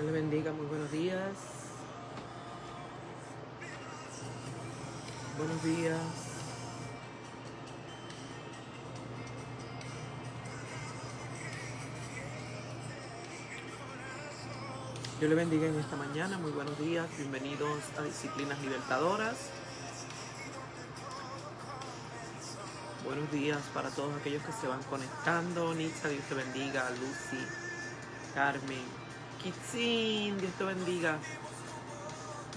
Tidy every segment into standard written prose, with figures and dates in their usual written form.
Dios le bendiga, muy buenos días. Buenos días. Dios le bendiga en esta mañana, muy buenos días. Bienvenidos a Disciplinas Libertadoras. Buenos días para todos aquellos que se van conectando. Nitza, Dios te bendiga. Lucy, Carmen, Kitsin, Dios te bendiga.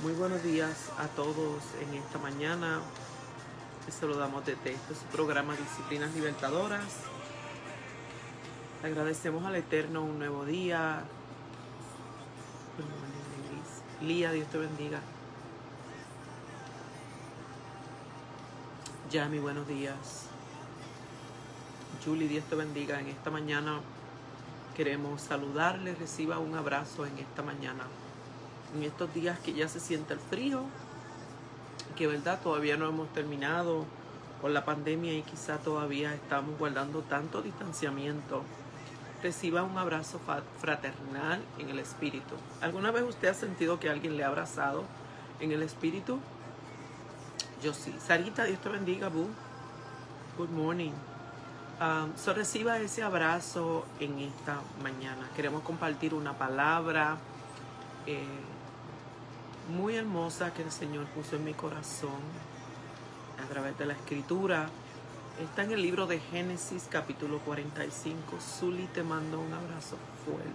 Muy buenos días a todos en esta mañana. Les saludamos desde este su programa Disciplinas Libertadoras. Le agradecemos al Eterno un nuevo día. Lía, Dios te bendiga. Yami, buenos días. Julie, Dios te bendiga. En esta mañana queremos saludarle, reciba un abrazo en esta mañana. En estos días que ya se siente el frío, que verdad todavía no hemos terminado con la pandemia y quizá todavía estamos guardando tanto distanciamiento. Reciba un abrazo fraternal en el espíritu. ¿Alguna vez usted ha sentido que alguien le ha abrazado en el espíritu? Yo sí. Sarita, Dios te bendiga, boo. Good morning. Reciba ese abrazo en esta mañana. Queremos compartir una palabra muy hermosa que el Señor puso en mi corazón a través de la escritura. Está en el libro de Génesis capítulo 45. Zuli, te mando un abrazo fuerte.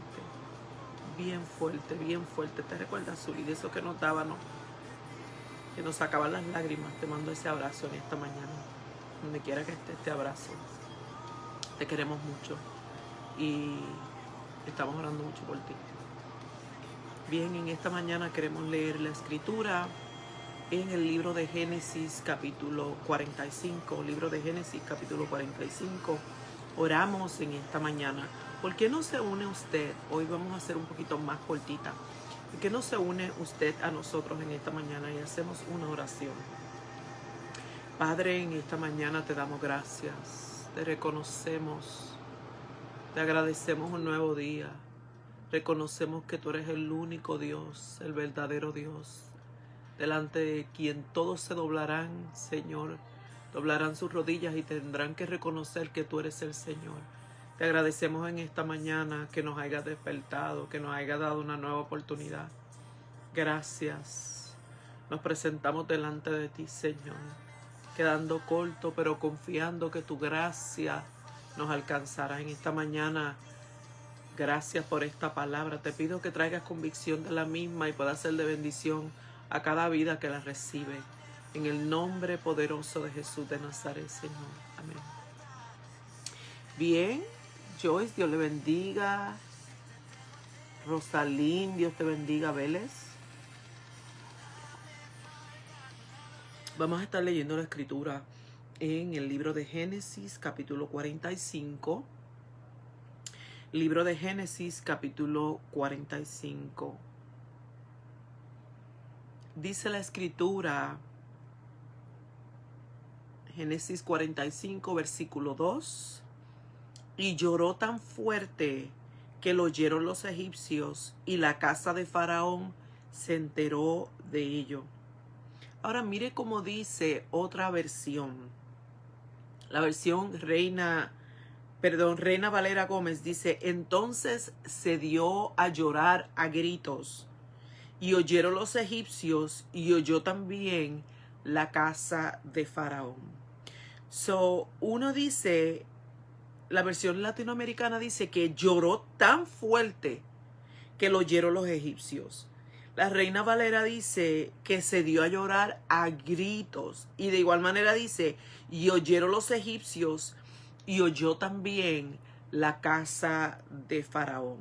Bien fuerte, bien fuerte. ¿Te recuerdas, Zuli? De eso que nos daba, ¿no? Que nos sacaban las lágrimas. Te mando ese abrazo en esta mañana. Donde quiera que esté este abrazo. Te queremos mucho. Y estamos orando mucho por ti. Bien, en esta mañana queremos leer la escritura en el libro de Génesis capítulo 45. Libro de Génesis capítulo 45. Oramos en esta mañana. ¿Por qué no se une usted? Hoy vamos a hacer un poquito más cortita. ¿Por qué no se une usted a nosotros en esta mañana y hacemos una oración? Padre, en esta mañana te damos gracias. Te reconocemos. Te agradecemos un nuevo día. Reconocemos que tú eres el único Dios, el verdadero Dios, delante de quien todos se doblarán, Señor, doblarán sus rodillas y tendrán que reconocer que tú eres el Señor. Te agradecemos en esta mañana que nos hayas despertado, que nos hayas dado una nueva oportunidad. Gracias. Nos presentamos delante de ti, Señor, quedando corto, pero confiando que tu gracia nos alcanzará en esta mañana. Gracias por esta palabra. Te pido que traigas convicción de la misma y pueda ser de bendición a cada vida que la recibe. En el nombre poderoso de Jesús de Nazaret, Señor. Amén. Bien, Joyce, Dios le bendiga. Rosalín, Dios te bendiga. Vélez. Vamos a estar leyendo la escritura en el libro de Génesis, capítulo 45. Libro de Génesis, capítulo 45. Dice la escritura, Génesis 45, versículo 2. Y lloró tan fuerte que lo oyeron los egipcios y la casa de Faraón se enteró de ello. Ahora mire cómo dice otra versión. La versión Reina Valera Gómez dice: entonces se dio a llorar a gritos, y oyeron los egipcios, y oyó también la casa de Faraón. Uno dice, la versión latinoamericana dice que lloró tan fuerte que lo oyeron los egipcios. La Reina Valera dice que se dio a llorar a gritos, y de igual manera dice, y oyeron los egipcios, y oyó también la casa de Faraón.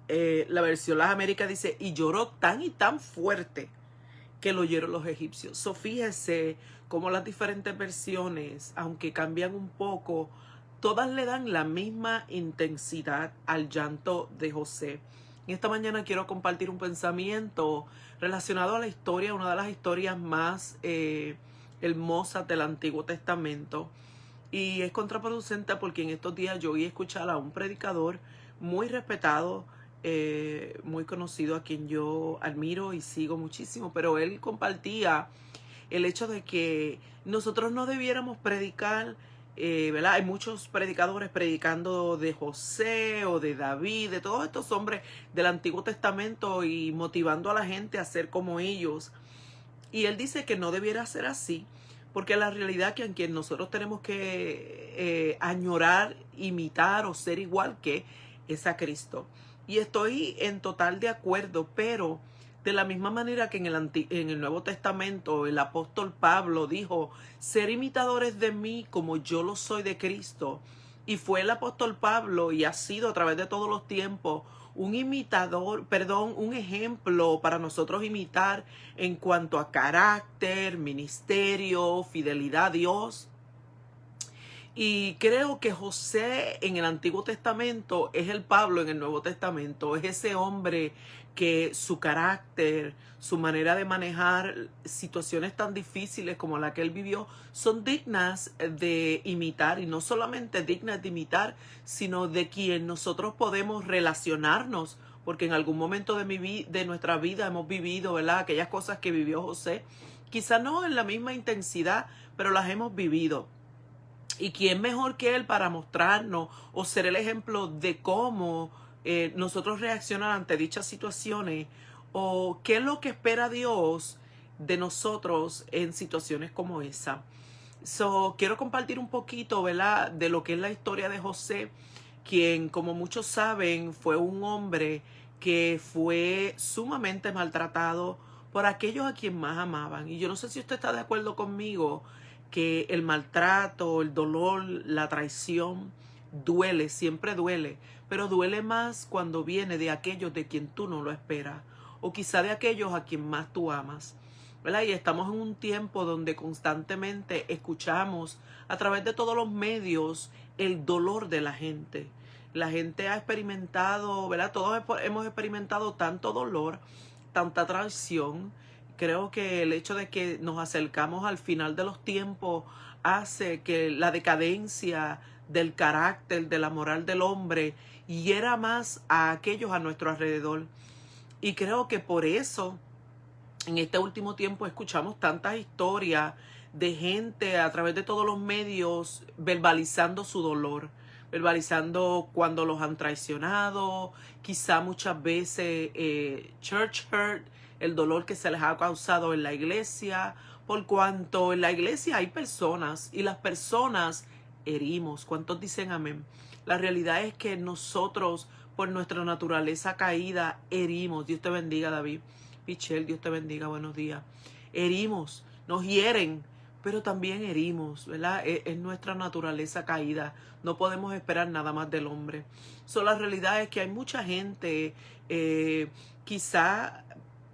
La versión Las Américas dice, y lloró tan y tan fuerte que lo oyeron los egipcios. Fíjese cómo las diferentes versiones, aunque cambian un poco, todas le dan la misma intensidad al llanto de José. En esta mañana quiero compartir un pensamiento relacionado a la historia, una de las historias más hermosas del Antiguo Testamento. Y es contraproducente porque en estos días yo oí escuchar a un predicador muy respetado, muy conocido, a quien yo admiro y sigo muchísimo, pero él compartía el hecho de que nosotros no debiéramos predicar, ¿verdad? Hay muchos predicadores predicando de José o de David, de todos estos hombres del Antiguo Testamento y motivando a la gente a ser como ellos. Y él dice que no debiera ser así, porque la realidad que en quien nosotros tenemos que añorar, imitar o ser igual que es a Cristo. Y estoy en total de acuerdo, pero de la misma manera que en el Nuevo Testamento el apóstol Pablo dijo, ser imitadores de mí como yo lo soy de Cristo. Y fue el apóstol Pablo y ha sido a través de todos los tiempos un imitador, perdón, un ejemplo para nosotros imitar en cuanto a carácter, ministerio, fidelidad a Dios. Y creo que José en el Antiguo Testamento es el Pablo en el Nuevo Testamento. Es ese hombre que su carácter, su manera de manejar situaciones tan difíciles como la que él vivió, son dignas de imitar. Y no solamente dignas de imitar, sino de quien nosotros podemos relacionarnos. Porque en algún momento de nuestra vida hemos vivido, ¿verdad? Aquellas cosas que vivió José. Quizá no en la misma intensidad, pero las hemos vivido. ¿Y quién mejor que él para mostrarnos o ser el ejemplo de cómo nosotros reaccionar ante dichas situaciones o qué es lo que espera Dios de nosotros en situaciones como esa? Quiero compartir un poquito, ¿verdad?, de lo que es la historia de José, quien, como muchos saben, fue un hombre que fue sumamente maltratado por aquellos a quien más amaban. Y yo no sé si usted está de acuerdo conmigo que el maltrato, el dolor, la traición duele, siempre duele, pero duele más cuando viene de aquellos de quien tú no lo esperas o quizá de aquellos a quien más tú amas, ¿verdad? Y estamos en un tiempo donde constantemente escuchamos a través de todos los medios el dolor de la gente. La gente ha experimentado, ¿verdad? Todos hemos experimentado tanto dolor, tanta traición. Creo que el hecho de que nos acercamos al final de los tiempos hace que la decadencia del carácter, de la moral del hombre, hiera más a aquellos a nuestro alrededor. Y creo que por eso en este último tiempo escuchamos tantas historias de gente a través de todos los medios verbalizando su dolor, verbalizando cuando los han traicionado, quizá muchas veces church hurt, el dolor que se les ha causado en la iglesia, por cuanto en la iglesia hay personas y las personas herimos. ¿Cuántos dicen amén? La realidad es que nosotros, por nuestra naturaleza caída, herimos. Dios te bendiga, David. Michelle, Dios te bendiga, buenos días. Herimos, nos hieren, pero también herimos, ¿verdad? Es nuestra naturaleza caída. No podemos esperar nada más del hombre. La realidad es que hay mucha gente, quizá,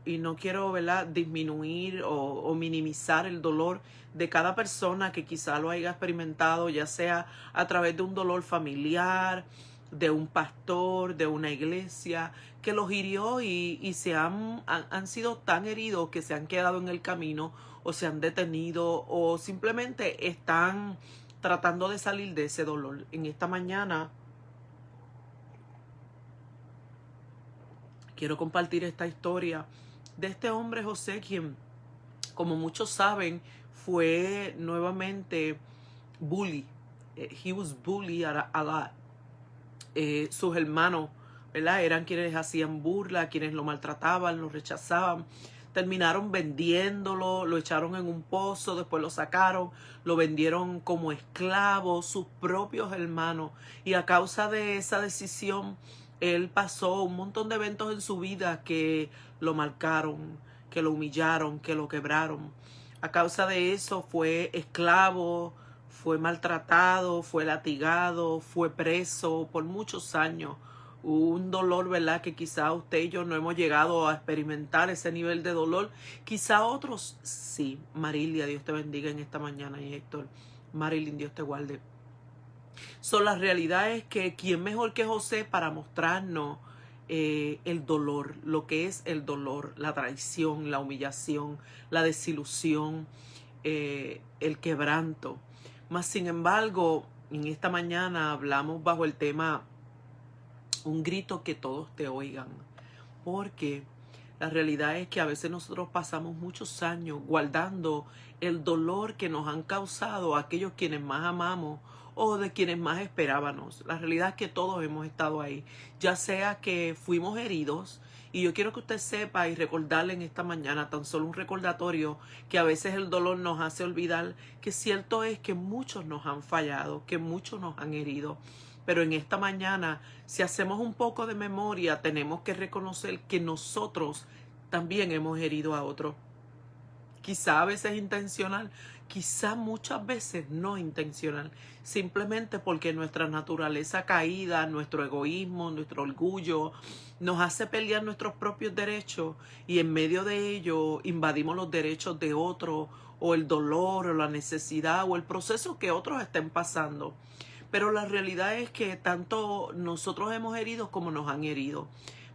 y no quiero, ¿verdad?, disminuir o minimizar el dolor de cada persona que quizá lo haya experimentado, ya sea a través de un dolor familiar, de un pastor, de una iglesia, que los hirió y han sido tan heridos que se han quedado en el camino o se han detenido o simplemente están tratando de salir de ese dolor. En esta mañana quiero compartir esta historia de este hombre José, quien, como muchos saben, fue nuevamente bully. He was bullied a lot. Sus hermanos, ¿verdad?, eran quienes hacían burla, quienes lo maltrataban, lo rechazaban. Terminaron vendiéndolo, lo echaron en un pozo, después lo sacaron, lo vendieron como esclavo, sus propios hermanos. Y a causa de esa decisión, él pasó un montón de eventos en su vida que lo marcaron, que lo humillaron, que lo quebraron. A causa de eso fue esclavo, fue maltratado, fue latigado, fue preso por muchos años. Un dolor, ¿verdad?, que quizá usted y yo no hemos llegado a experimentar ese nivel de dolor. Quizá otros sí. Marilia, Dios te bendiga en esta mañana, y Héctor. Marilyn, Dios te guarde. La realidad es que quién mejor que José para mostrarnos el dolor, lo que es el dolor, la traición, la humillación, la desilusión, el quebranto. Mas sin embargo, en esta mañana hablamos bajo el tema un grito que todos te oigan. Porque la realidad es que a veces nosotros pasamos muchos años guardando el dolor que nos han causado aquellos quienes más amamos o de quienes más esperábamos. La realidad es que todos hemos estado ahí, ya sea que fuimos heridos. Y yo quiero que usted sepa y recordarle en esta mañana tan solo un recordatorio que a veces el dolor nos hace olvidar que cierto es que muchos nos han fallado, que muchos nos han herido. Pero en esta mañana, si hacemos un poco de memoria, tenemos que reconocer que nosotros también hemos herido a otros. Quizá a veces intencional, quizá muchas veces no intencional, simplemente porque nuestra naturaleza caída, nuestro egoísmo, nuestro orgullo, nos hace pelear nuestros propios derechos y en medio de ello invadimos los derechos de otros o el dolor o la necesidad o el proceso que otros estén pasando. Pero la realidad es que tanto nosotros hemos herido como nos han herido.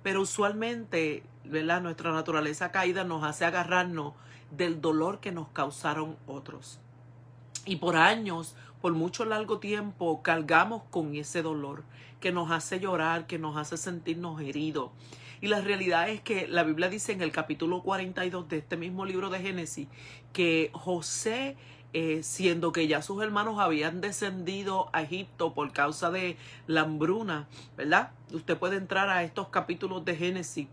Pero usualmente, ¿verdad?, nuestra naturaleza caída nos hace agarrarnos del dolor que nos causaron otros. Y por años, por mucho largo tiempo, cargamos con ese dolor que nos hace llorar, que nos hace sentirnos heridos. Y la realidad es que la Biblia dice en el capítulo 42 de este mismo libro de Génesis que José, siendo que ya sus hermanos habían descendido a Egipto por causa de la hambruna, ¿verdad? Usted puede entrar a estos capítulos de Génesis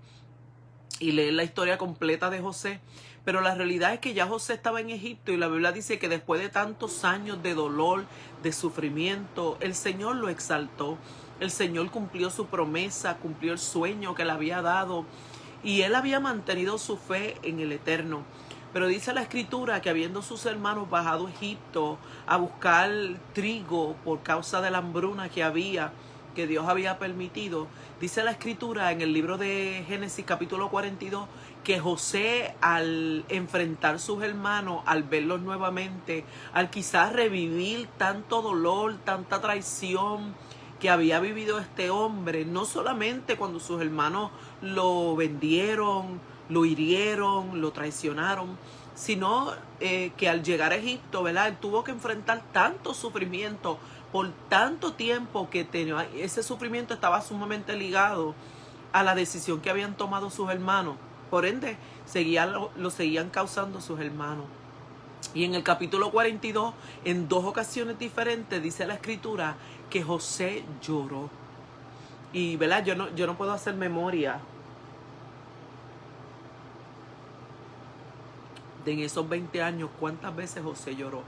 y leer la historia completa de José. Pero la realidad es que ya José estaba en Egipto y la Biblia dice que después de tantos años de dolor, de sufrimiento, el Señor lo exaltó. El Señor cumplió su promesa, cumplió el sueño que le había dado y él había mantenido su fe en el Eterno. Pero dice la Escritura que habiendo sus hermanos bajado a Egipto a buscar trigo por causa de la hambruna que Dios había permitido, dice la Escritura en el libro de Génesis capítulo 42 que José, al enfrentar sus hermanos, al verlos nuevamente, al quizás revivir tanto dolor, tanta traición que había vivido este hombre, no solamente cuando sus hermanos lo vendieron, lo hirieron, lo traicionaron, sino que al llegar a Egipto, ¿verdad?, él tuvo que enfrentar tanto sufrimiento por tanto tiempo que ese sufrimiento estaba sumamente ligado a la decisión que habían tomado sus hermanos. Por ende, lo seguían causando sus hermanos. Y en el capítulo 42, en 2 ocasiones diferentes, dice la Escritura que José lloró. Y, ¿verdad?, yo no puedo hacer memoria de en esos 20 años cuántas veces José lloró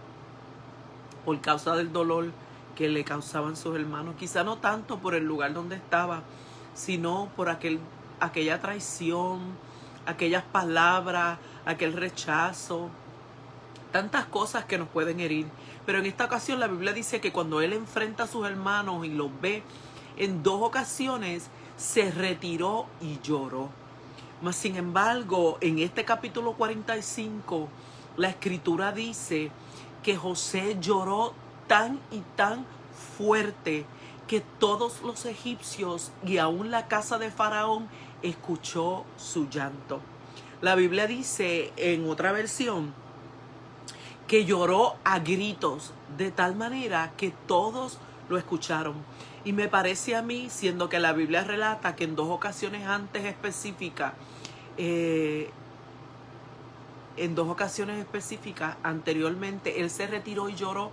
por causa del dolor que le causaban sus hermanos. Quizá no tanto por el lugar donde estaba, sino por aquella traición, aquellas palabras, aquel rechazo, tantas cosas que nos pueden herir. Pero en esta ocasión la Biblia dice que cuando él enfrenta a sus hermanos y los ve, en 2 ocasiones se retiró y lloró. Mas sin embargo, en este capítulo 45, la Escritura dice que José lloró tan y tan fuerte que todos los egipcios y aún la casa de Faraón escuchó su llanto. La Biblia dice en otra versión que lloró a gritos, de tal manera que todos lo escucharon. Y me parece a mí, siendo que la Biblia relata que en 2 ocasiones antes específicas, anteriormente, él se retiró y lloró.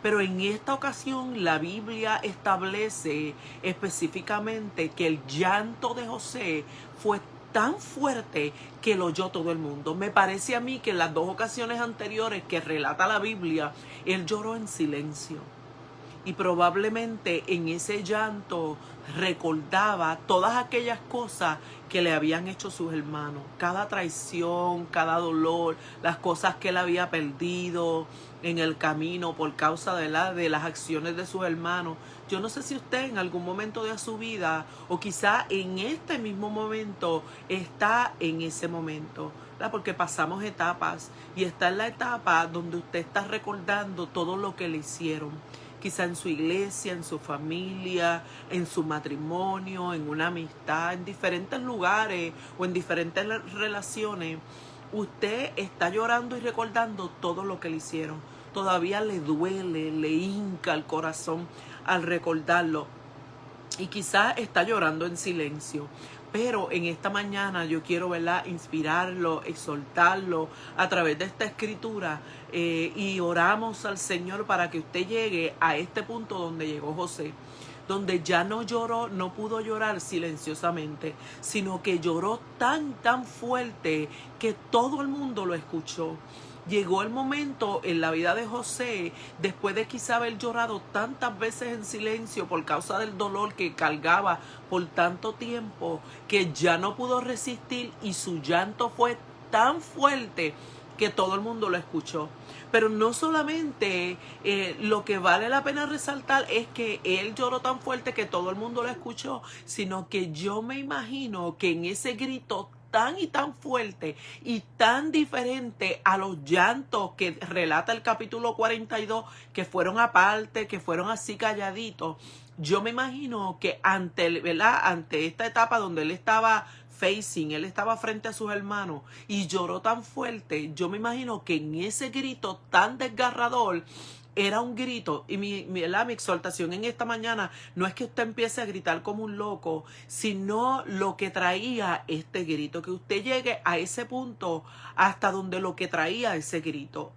Pero en esta ocasión la Biblia establece específicamente que el llanto de José fue tan fuerte que lo oyó todo el mundo. Me parece a mí que en las 2 ocasiones anteriores que relata la Biblia, él lloró en silencio. Y probablemente en ese llanto recordaba todas aquellas cosas que le habían hecho sus hermanos. Cada traición, cada dolor, las cosas que él había perdido en el camino por causa de las acciones de sus hermanos. Yo no sé si usted en algún momento de su vida o quizá en este mismo momento está en ese momento, ¿verdad? Porque pasamos etapas y está en la etapa donde usted está recordando todo lo que le hicieron. Quizá en su iglesia, en su familia, en su matrimonio, en una amistad, en diferentes lugares o en diferentes relaciones. Usted está llorando y recordando todo lo que le hicieron. Todavía le duele, le hinca el corazón al recordarlo. y quizás está llorando en silencio. Pero en esta mañana yo quiero, ¿verdad?, inspirarlo, exhortarlo a través de esta escritura, y oramos al Señor para que usted llegue a este punto donde llegó José, donde ya no lloró, no pudo llorar silenciosamente, sino que lloró tan fuerte que todo el mundo lo escuchó. Llegó el momento en la vida de José, después de quizá haber llorado tantas veces en silencio por causa del dolor que cargaba por tanto tiempo, que ya no pudo resistir y su llanto fue tan fuerte que todo el mundo lo escuchó. Pero no solamente lo que vale la pena resaltar es que él lloró tan fuerte que todo el mundo lo escuchó, sino que yo me imagino que en ese grito tan y tan fuerte y tan diferente a los llantos que relata el capítulo 42, que fueron aparte, que fueron así calladitos, yo me imagino que ¿verdad?, ante esta etapa donde él estaba él estaba frente a sus hermanos y lloró tan fuerte, yo me imagino que en ese grito tan desgarrador era un grito, y mi exhortación en esta mañana no es que usted empiece a gritar como un loco, sino lo que traía este grito, que usted llegue a ese punto hasta donde lo que traía ese grito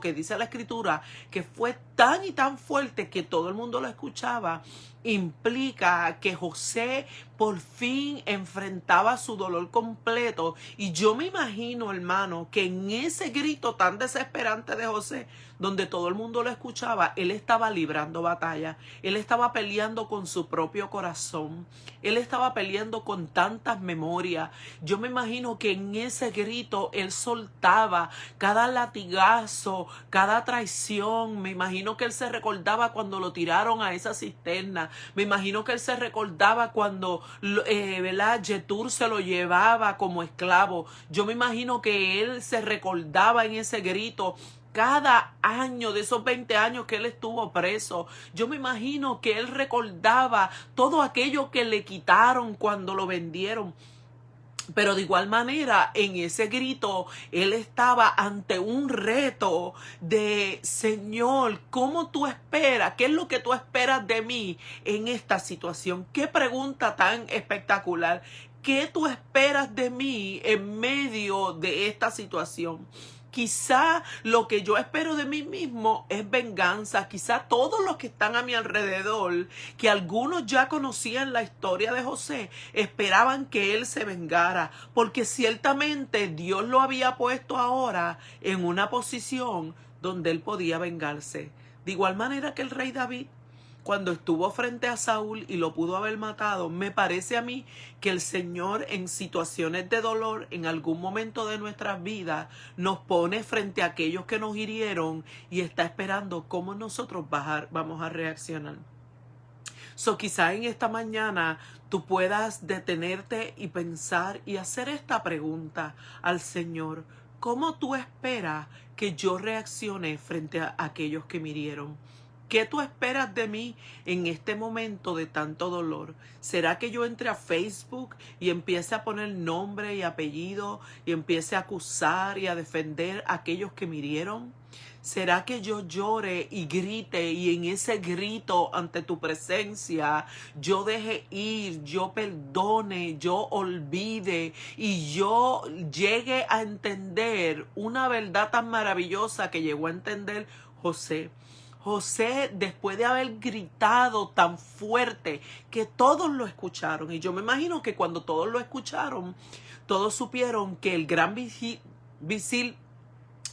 que dice la escritura, que fue tan y tan fuerte que todo el mundo lo escuchaba, implica que José por fin enfrentaba su dolor completo. Y yo me imagino, hermano, que en ese grito tan desesperante de José, donde todo el mundo lo escuchaba, él estaba librando batalla, él estaba peleando con su propio corazón, él estaba peleando con tantas memorias. Yo me imagino que en ese grito él soltaba cada latigazo, cada traición. Me imagino que él se recordaba cuando lo tiraron a esa cisterna, me imagino que él se recordaba cuando ¿verdad?, Yetur se lo llevaba como esclavo. Yo me imagino que él se recordaba en ese grito cada año de esos 20 años que él estuvo preso. Yo me imagino que él recordaba todo aquello que le quitaron cuando lo vendieron. Pero de igual manera, en ese grito, él estaba ante un reto de: Señor, ¿cómo tú esperas? ¿Qué es lo que tú esperas de mí en esta situación? Qué pregunta tan espectacular. ¿Qué tú esperas de mí en medio de esta situación? Quizá lo que yo espero de mí mismo es venganza. Quizá todos los que están a mi alrededor, que algunos ya conocían la historia de José, esperaban que él se vengara, porque ciertamente Dios lo había puesto ahora en una posición donde él podía vengarse. De igual manera que el rey David, cuando estuvo frente a Saúl y lo pudo haber matado, me parece a mí que el Señor, en situaciones de dolor, en algún momento de nuestras vidas, nos pone frente a aquellos que nos hirieron y está esperando cómo nosotros vamos a reaccionar. Quizá en esta mañana tú puedas detenerte y pensar y hacer esta pregunta al Señor: ¿cómo tú esperas que yo reaccione frente a aquellos que me hirieron? ¿Qué tú esperas de mí en este momento de tanto dolor? ¿Será que yo entre a Facebook y empiece a poner nombre y apellido y empiece a acusar y a defender a aquellos que me hirieron? ¿Será que yo llore y grite, y en ese grito ante tu presencia yo deje ir, yo perdone, yo olvide y yo llegue a entender una verdad tan maravillosa que llegó a entender José? José, después de haber gritado tan fuerte que todos lo escucharon, y yo me imagino que cuando todos lo escucharon, todos supieron que el gran visir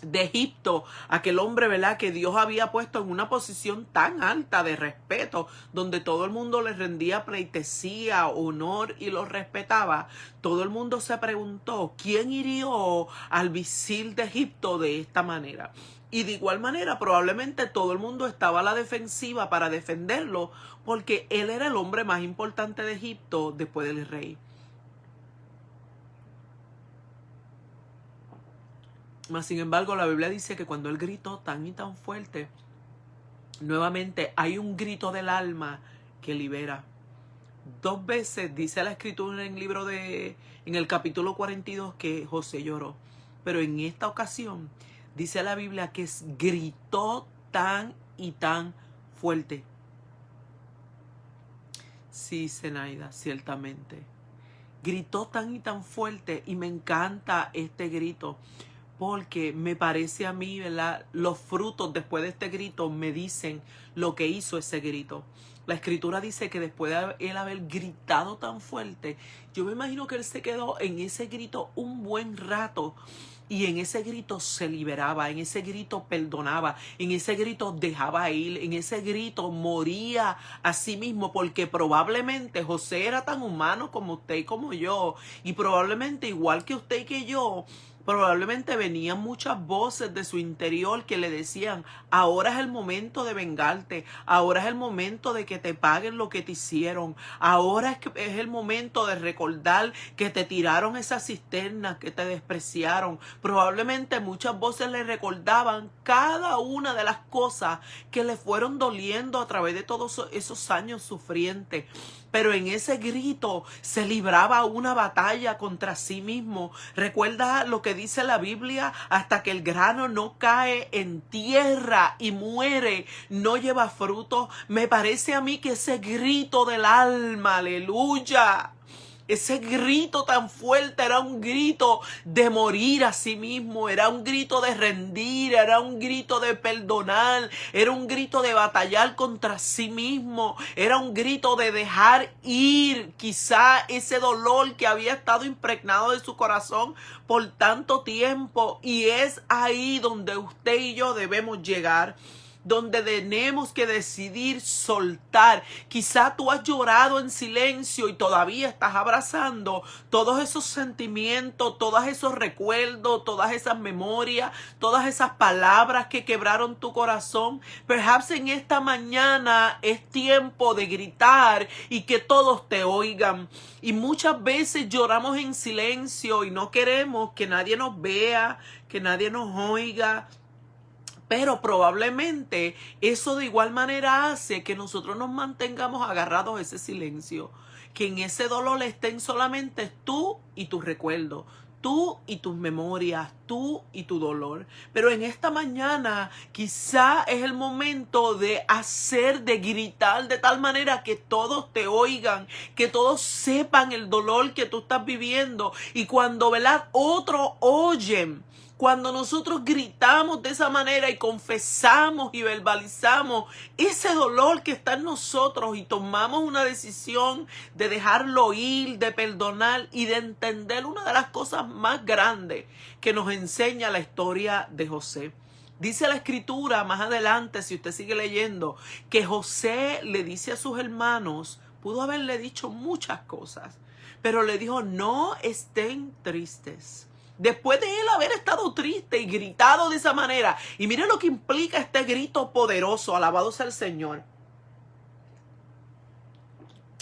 de Egipto, aquel hombre, ¿verdad?, que Dios había puesto en una posición tan alta de respeto, donde todo el mundo le rendía pleitesía, honor y lo respetaba, todo el mundo se preguntó: ¿quién hirió al visir de Egipto de esta manera? Y de igual manera, probablemente todo el mundo estaba a la defensiva para defenderlo, porque él era el hombre más importante de Egipto después del rey. Mas, sin embargo, la Biblia dice que cuando él gritó tan y tan fuerte, nuevamente hay un grito del alma que libera. 2 veces dice la escritura en el capítulo 42 que José lloró. Pero en esta ocasión dice la Biblia que gritó tan y tan fuerte. Sí, Zenaida, ciertamente. Gritó tan y tan fuerte y me encanta este grito porque me parece a mí, ¿verdad? Los frutos después de este grito me dicen lo que hizo ese grito. La escritura dice que después de él haber gritado tan fuerte, yo me imagino que él se quedó en ese grito un buen rato. Y en ese grito se liberaba, en ese grito perdonaba, en ese grito dejaba ir, en ese grito moría a sí mismo, porque probablemente José era tan humano como usted y como yo, y probablemente igual que usted y que yo, probablemente venían muchas voces de su interior que le decían, ahora es el momento de vengarte, ahora es el momento de que te paguen lo que te hicieron, ahora es el momento de recordar que te tiraron esas cisternas, que te despreciaron. Probablemente muchas voces le recordaban cada una de las cosas que le fueron doliendo a través de todos esos años sufrientes. Pero en ese grito se libraba una batalla contra sí mismo. Recuerda lo que dice la Biblia: hasta que el grano no cae en tierra y muere, no lleva fruto. Me parece a mí que ese grito del alma, aleluya, ese grito tan fuerte era un grito de morir a sí mismo, era un grito de rendir, era un grito de perdonar, era un grito de batallar contra sí mismo, era un grito de dejar ir quizá ese dolor que había estado impregnado de su corazón por tanto tiempo. Y es ahí donde usted y yo debemos llegar, donde tenemos que decidir soltar. Quizá tú has llorado en silencio y todavía estás abrazando todos esos sentimientos, todos esos recuerdos, todas esas memorias, todas esas palabras que quebraron tu corazón. Perhaps en esta mañana es tiempo de gritar y que todos te oigan. Y muchas veces lloramos en silencio y no queremos que nadie nos vea, que nadie nos oiga. Pero probablemente eso de igual manera hace que nosotros nos mantengamos agarrados a ese silencio. Que en ese dolor estén solamente tú y tu recuerdo, tú y tus memorias, tú y tu dolor. Pero en esta mañana quizá es el momento de de gritar de tal manera que todos te oigan, que todos sepan el dolor que tú estás viviendo. Y cuando, ¿verdad?, otros oyen, cuando nosotros gritamos de esa manera y confesamos y verbalizamos ese dolor que está en nosotros y tomamos una decisión de dejarlo ir, de perdonar y de entender una de las cosas más grandes que nos enseña la historia de José. Dice la escritura más adelante, si usted sigue leyendo, que José le dice a sus hermanos, pudo haberle dicho muchas cosas, pero le dijo: no estén tristes. Después de él haber estado triste y gritado de esa manera. Y mire lo que implica este grito poderoso. Alabado sea el Señor.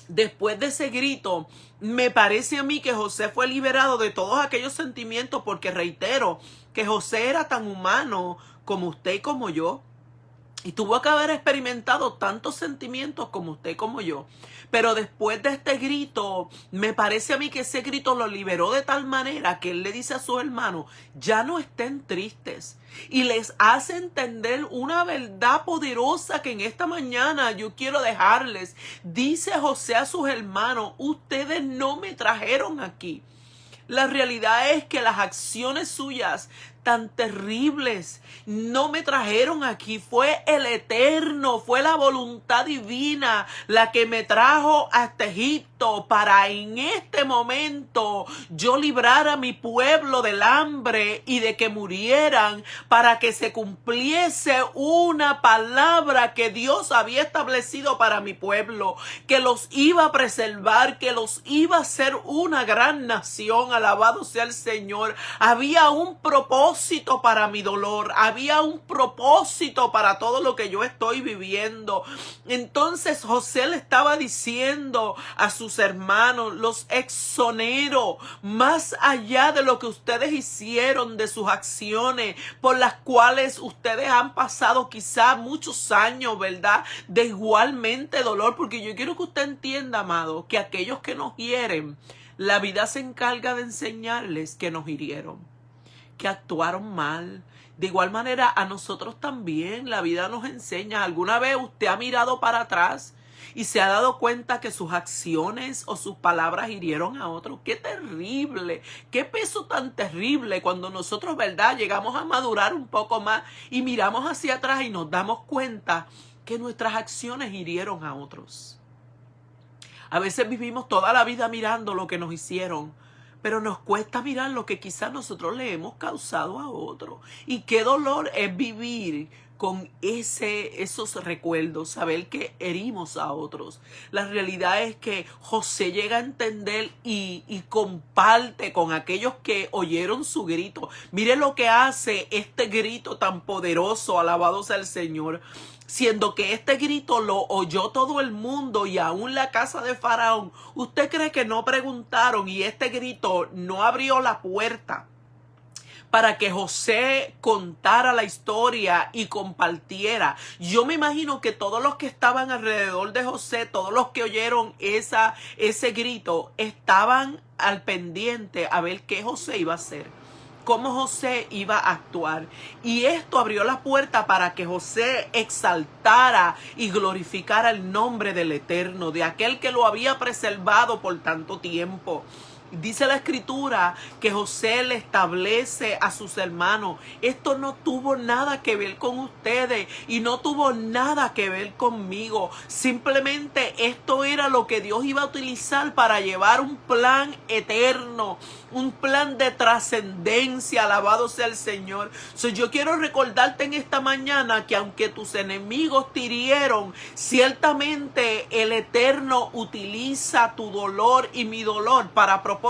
Después de ese grito, me parece a mí que José fue liberado de todos aquellos sentimientos, porque reitero que José era tan humano como usted y como yo. Y tuvo que haber experimentado tantos sentimientos como usted y como yo. Pero después de este grito, me parece a mí que ese grito lo liberó de tal manera que él le dice a sus hermanos: ya no estén tristes. Y les hace entender una verdad poderosa que en esta mañana yo quiero dejarles. Dice José a sus hermanos: ustedes no me trajeron aquí. La realidad es que las acciones suyas tan terribles no me trajeron aquí. Fue el Eterno, fue la voluntad divina la que me trajo hasta Egipto, para en este momento yo librar a mi pueblo del hambre y de que murieran, para que se cumpliese una palabra que Dios había establecido para mi pueblo, que los iba a preservar, que los iba a hacer una gran nación. Alabado sea el Señor. Había un propósito para mi dolor, había un propósito para todo lo que yo estoy viviendo. Entonces José le estaba diciendo a sus hermanos: los exonero, más allá de lo que ustedes hicieron, de sus acciones por las cuales ustedes han pasado quizá muchos años, ¿verdad?, de igualmente dolor. Porque yo quiero que usted entienda, amado, que aquellos que nos hieren, la vida se encarga de enseñarles que nos hirieron, que actuaron mal. De igual manera a nosotros también la vida nos enseña. ¿Alguna vez usted ha mirado para atrás y se ha dado cuenta que sus acciones o sus palabras hirieron a otros. ¡Qué terrible! ¡Qué peso tan terrible cuando nosotros, verdad, llegamos a madurar un poco más y miramos hacia atrás y nos damos cuenta que nuestras acciones hirieron a otros! A veces vivimos toda la vida mirando lo que nos hicieron, pero nos cuesta mirar lo que quizás nosotros le hemos causado a otro. Y qué dolor es vivir con esos recuerdos, saber que herimos a otros. La realidad es que José llega a entender y comparte con aquellos que oyeron su grito. Mire lo que hace este grito tan poderoso, alabado sea el Señor. Siendo que este grito lo oyó todo el mundo y aún la casa de Faraón. ¿Usted cree que no preguntaron y este grito no abrió la puerta para que José contara la historia y compartiera? Yo me imagino que todos los que estaban alrededor de José, todos los que oyeron ese grito, estaban al pendiente a ver qué José iba a hacer, cómo José iba a actuar. Y esto abrió la puerta para que José exaltara y glorificara el nombre del Eterno, de aquel que lo había preservado por tanto tiempo. Dice la escritura que José le establece a sus hermanos: esto no tuvo nada que ver con ustedes y no tuvo nada que ver conmigo. Simplemente esto era lo que Dios iba a utilizar para llevar un plan eterno, un plan de trascendencia. Alabado sea el Señor. Yo quiero recordarte en esta mañana que aunque tus enemigos te hirieron, ciertamente el Eterno utiliza tu dolor y mi dolor para propósitos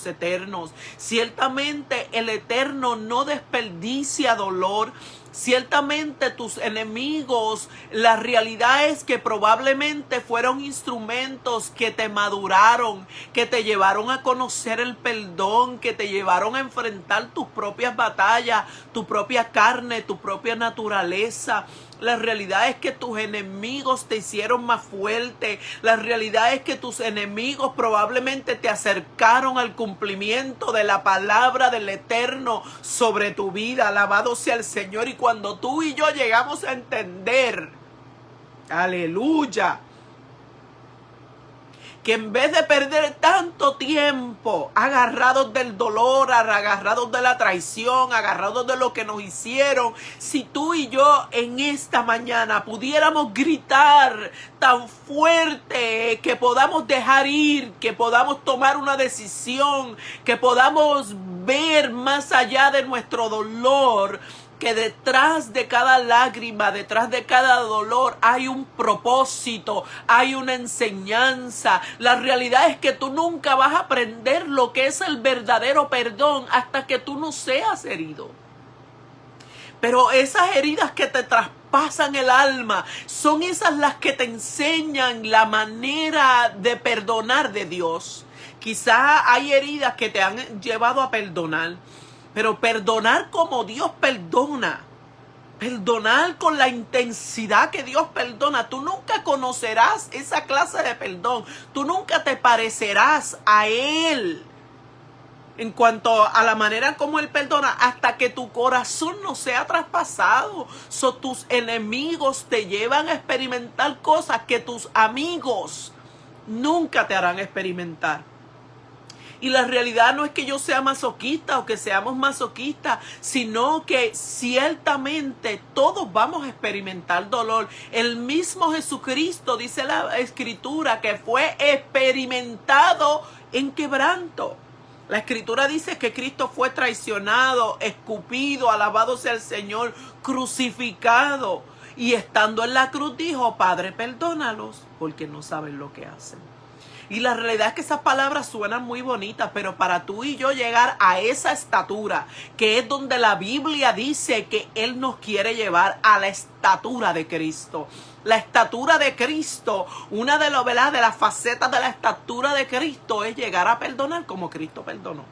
eternos. Ciertamente el Eterno no desperdicia dolor. Ciertamente tus enemigos, la realidad es que probablemente fueron instrumentos que te maduraron, que te llevaron a conocer el perdón, que te llevaron a enfrentar tus propias batallas, tu propia carne, tu propia naturaleza. La realidad es que tus enemigos te hicieron más fuerte. La realidad es que tus enemigos probablemente te acercaron al cumplimiento de la palabra del Eterno sobre tu vida. Alabado sea el Señor. Y cuando tú y yo llegamos a entender, aleluya, que en vez de perder tanto tiempo agarrados del dolor, agarrados de la traición, agarrados de lo que nos hicieron, si tú y yo en esta mañana pudiéramos gritar tan fuerte que podamos dejar ir, que podamos tomar una decisión, que podamos ver más allá de nuestro dolor, que detrás de cada lágrima, detrás de cada dolor hay un propósito, hay una enseñanza. La realidad es que tú nunca vas a aprender lo que es el verdadero perdón hasta que tú no seas herido. Pero esas heridas que te traspasan el alma son esas las que te enseñan la manera de perdonar de Dios. Quizá hay heridas que te han llevado a perdonar, pero perdonar como Dios perdona, perdonar con la intensidad que Dios perdona, tú nunca conocerás esa clase de perdón. Tú nunca te parecerás a Él en cuanto a la manera como Él perdona hasta que tu corazón no sea traspasado. Tus enemigos te llevan a experimentar cosas que tus amigos nunca te harán experimentar. Y la realidad no es que yo sea masoquista o que seamos masoquistas, sino que ciertamente todos vamos a experimentar dolor. El mismo Jesucristo, dice la Escritura, que fue experimentado en quebranto. La Escritura dice que Cristo fue traicionado, escupido, alabado sea el Señor, crucificado. Y estando en la cruz dijo: Padre, perdónalos porque no saben lo que hacen. Y la realidad es que esas palabras suenan muy bonitas, pero para tú y yo llegar a esa estatura, que es donde la Biblia dice que Él nos quiere llevar, a la estatura de Cristo. La estatura de Cristo, una de las facetas de la estatura de Cristo es llegar a perdonar como Cristo perdonó.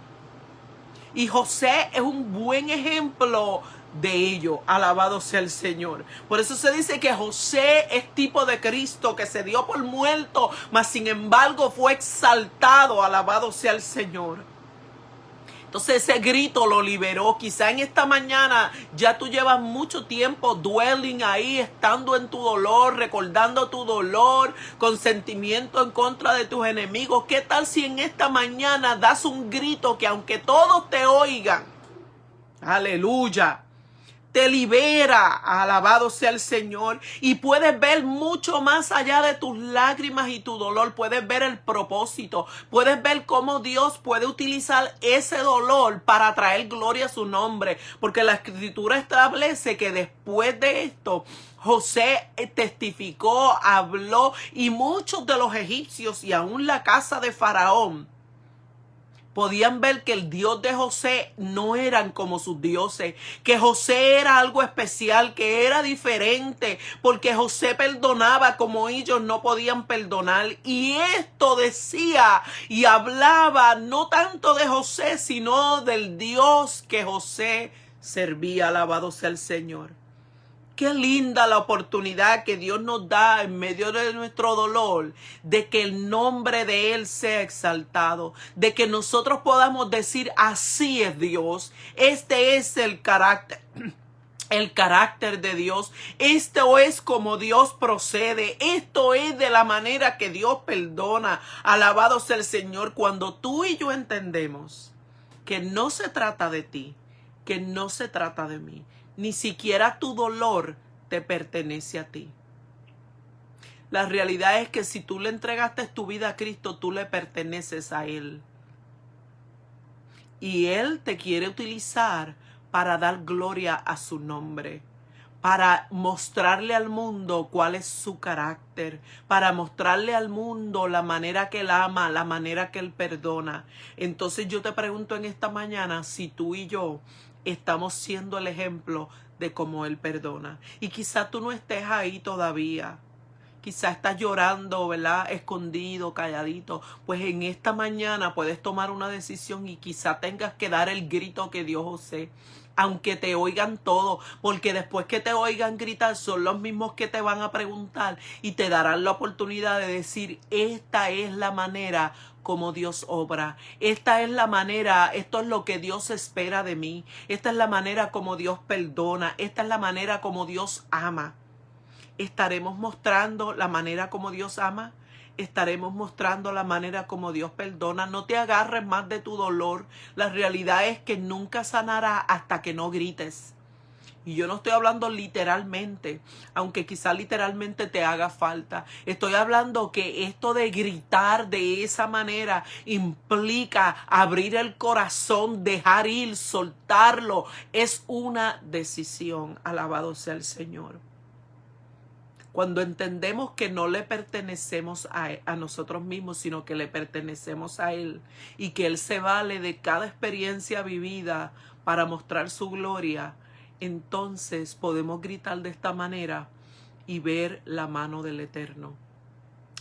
Y José es un buen ejemplo de ello. Alabado sea el Señor. Por eso se dice que José es tipo de Cristo, que se dio por muerto, mas sin embargo fue exaltado. Alabado sea el Señor. Entonces ese grito lo liberó. Quizá en esta mañana ya tú llevas mucho tiempo dwelling ahí, estando en tu dolor, recordando tu dolor, con sentimiento en contra de tus enemigos. ¿Qué tal si en esta mañana das un grito que aunque todos te oigan, aleluya, te libera? Alabado sea el Señor. Y puedes ver mucho más allá de tus lágrimas y tu dolor. Puedes ver el propósito. Puedes ver cómo Dios puede utilizar ese dolor para traer gloria a su nombre. Porque la Escritura establece que después de esto, José testificó, habló, y muchos de los egipcios y aún la casa de Faraón podían ver que el Dios de José no eran como sus dioses, que José era algo especial, que era diferente, porque José perdonaba como ellos no podían perdonar. Y esto decía y hablaba no tanto de José, sino del Dios que José servía. Alabado sea el Señor. Qué linda la oportunidad que Dios nos da en medio de nuestro dolor, de que el nombre de Él sea exaltado, de que nosotros podamos decir: así es Dios, este es el carácter de Dios, esto es como Dios procede, esto es de la manera que Dios perdona. Alabado sea el Señor. Cuando tú y yo entendemos que no se trata de ti, que no se trata de mí, ni siquiera tu dolor te pertenece a ti. La realidad es que si tú le entregaste tu vida a Cristo, tú le perteneces a Él. Y Él te quiere utilizar para dar gloria a su nombre, para mostrarle al mundo cuál es su carácter, para mostrarle al mundo la manera que Él ama, la manera que Él perdona. Entonces yo te pregunto en esta mañana si tú y yo estamos siendo el ejemplo de cómo Él perdona. Y quizá tú no estés ahí todavía. Quizá estás llorando, ¿verdad? Escondido, calladito. Pues en esta mañana puedes tomar una decisión y quizá tengas que dar el grito que dio José. Aunque te oigan todo, porque después que te oigan gritar son los mismos que te van a preguntar y te darán la oportunidad de decir: esta es la manera como Dios obra, esta es la manera, esto es lo que Dios espera de mí, esta es la manera como Dios perdona, esta es la manera como Dios ama. ¿Estaremos mostrando la manera como Dios ama? ¿Estaremos mostrando la manera como Dios perdona? No te agarres más de tu dolor. La realidad es que nunca sanará hasta que no grites. Y yo no estoy hablando literalmente, aunque quizá literalmente te haga falta. Estoy hablando que esto de gritar de esa manera implica abrir el corazón, dejar ir, soltarlo. Es una decisión. Alabado sea el Señor. Cuando entendemos que no le pertenecemos a nosotros mismos, sino que le pertenecemos a Él, y que Él se vale de cada experiencia vivida para mostrar su gloria, entonces podemos gritar de esta manera y ver la mano del Eterno.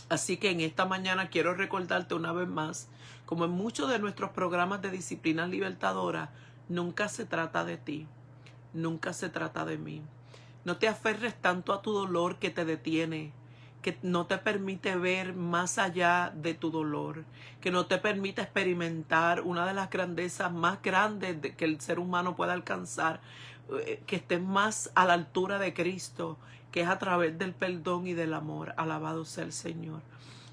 Así que en esta mañana quiero recordarte una vez más, como en muchos de nuestros programas de disciplinas libertadoras, nunca se trata de ti, nunca se trata de mí. No te aferres tanto a tu dolor que te detiene, que no te permite ver más allá de tu dolor, que no te permite experimentar una de las grandezas más grandes que el ser humano pueda alcanzar, que estés más a la altura de Cristo, que es a través del perdón y del amor. Alabado sea el Señor.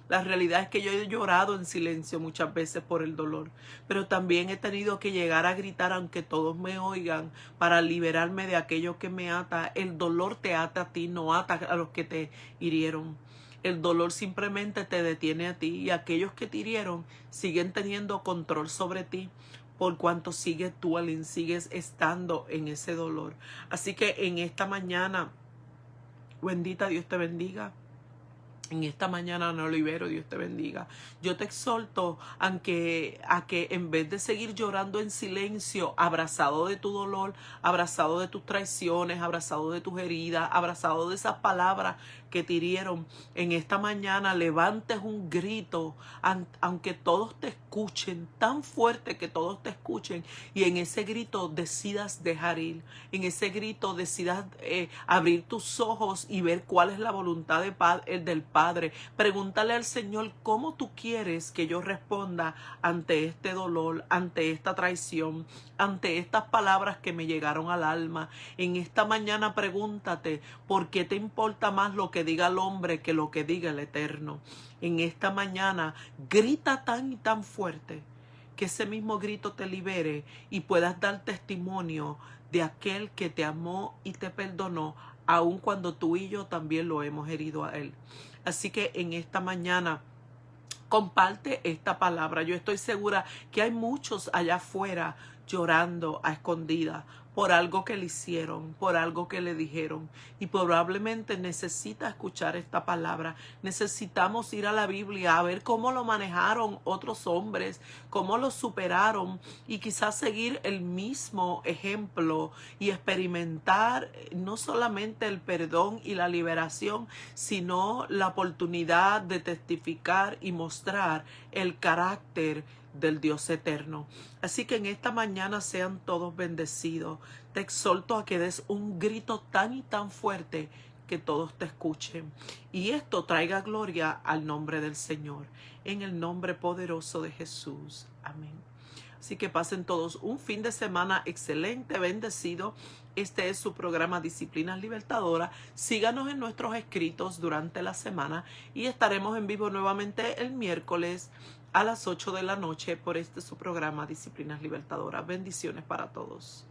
La realidad es que yo he llorado en silencio muchas veces por el dolor, pero también he tenido que llegar a gritar aunque todos me oigan para liberarme de aquello que me ata. El dolor te ata a ti, no ata a los que te hirieron. El dolor simplemente te detiene a ti, y aquellos que te hirieron siguen teniendo control sobre ti, por cuanto sigues dwelling, sigues estando en ese dolor. Así que en esta mañana, bendita, Dios te bendiga. En esta mañana no libero, Dios te bendiga. Yo te exhorto a que en vez de seguir llorando en silencio, abrazado de tu dolor, abrazado de tus traiciones, abrazado de tus heridas, abrazado de esas palabras que te hirieron, en esta mañana levantes un grito, aunque todos te escuchen, tan fuerte que todos te escuchen, y en ese grito decidas dejar ir, en ese grito decidas abrir tus ojos y ver cuál es la voluntad del Padre Padre. Pregúntale al Señor cómo tú quieres que yo responda ante este dolor, ante esta traición, ante estas palabras que me llegaron al alma. En esta mañana pregúntate, ¿por qué te importa más lo que diga el hombre que lo que diga el Eterno? En esta mañana grita tan y tan fuerte que ese mismo grito te libere y puedas dar testimonio de aquel que te amó y te perdonó, aun cuando tú y yo también lo hemos herido a él. Así que en esta mañana comparte esta palabra. Yo estoy segura que hay muchos allá afuera llorando a escondidas por algo que le hicieron, por algo que le dijeron, y probablemente necesita escuchar esta palabra. Necesitamos ir a la Biblia a ver cómo lo manejaron otros hombres, cómo lo superaron, y quizás seguir el mismo ejemplo y experimentar no solamente el perdón y la liberación, sino la oportunidad de testificar y mostrar el carácter del Dios eterno. Así que en esta mañana sean todos bendecidos. Te exhorto a que des un grito tan y tan fuerte que todos te escuchen. Y esto traiga gloria al nombre del Señor. En el nombre poderoso de Jesús. Amén. Así que pasen todos un fin de semana excelente, bendecido. Este es su programa Disciplinas Libertadoras. Síganos en nuestros escritos durante la semana y estaremos en vivo nuevamente el miércoles a las 8 de la noche por su programa Disciplinas Libertadoras. Bendiciones para todos.